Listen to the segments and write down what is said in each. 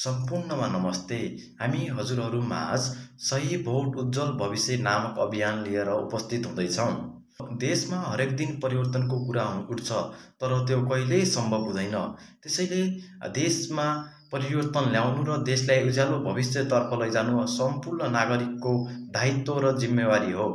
सम्पूर्णमा नमस्ते। हामी हजुरहरूमाझ सही भोट उज्जवल भविष्य नामक अभियान लिएर उपस्थित हुँदैछौँ। देशमा हरेक दिन परिवर्तनको कुरा उठ्छ, तर त्यो कहिल्यै सम्भव हुँदैन। त्यसैले देशमा परिवर्तन ल्याउनु र देशलाई उज्यालो भविष्यतर्फ लैजानु सम्पूर्ण नागरिकको दायित्व र जिम्मेवारी हो।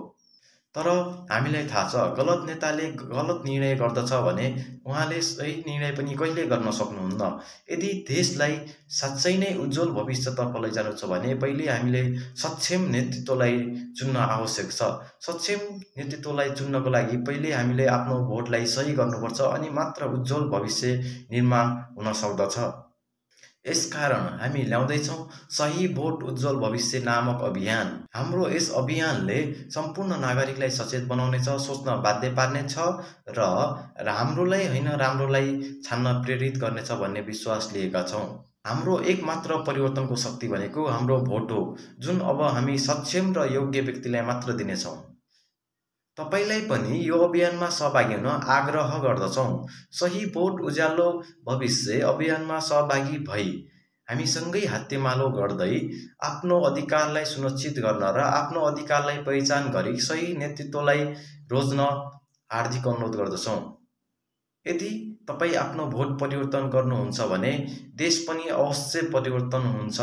तर हामीलाई थाहा छ, गलत नेताले गलत निर्णय गर्दछ भने उहाँले सही निर्णय पनि कहिले गर्न सक्नुहुन्न। यदि देशलाई साँच्चै नै उज्जवल भविष्यतर्फ लैजानु छ भने पहिले हामीले सक्षम नेतृत्वलाई चुन्न आवश्यक छ। सक्षम नेतृत्वलाई चुन्नको लागि पहिले हामीले आफ्नो भोटलाई सही गर्नुपर्छ, अनि मात्र उज्जवल भविष्य निर्माण हुन सक्दछ। यसकारण हामी ल्याउँदैछौँ सही भोट उज्जवल भविष्य नामक अभियान। हाम्रो यस अभियानले सम्पूर्ण नागरिकलाई सचेत बनाउनेछ, सोच्न बाध्य पार्नेछ र राम्रोलाई होइन राम्रोलाई छान्न प्रेरित गर्नेछ भन्ने विश्वास लिएका छौँ। हाम्रो एकमात्र परिवर्तनको शक्ति भनेको हाम्रो भोट हो, जुन अब हामी सक्षम र योग्य व्यक्तिलाई मात्र दिनेछौँ। तपाईलाई पनि यो अभियानमा सहभागी हुन आग्रह गर्दछौँ। सही भोट उज्यालो भविष्य अभियानमा सहभागी भई हामीसँगै हातेमालो गर्दै आफ्नो अधिकारलाई सुनिश्चित गर्न र आफ्नो अधिकारलाई पहिचान गरी सही नेतृत्वलाई रोज्न हार्दिक अनुरोध गर्दछौँ। यदि तपाईँ आफ्नो भोट परिवर्तन गर्नुहुन्छ भने देश पनि अवश्य परिवर्तन हुन्छ।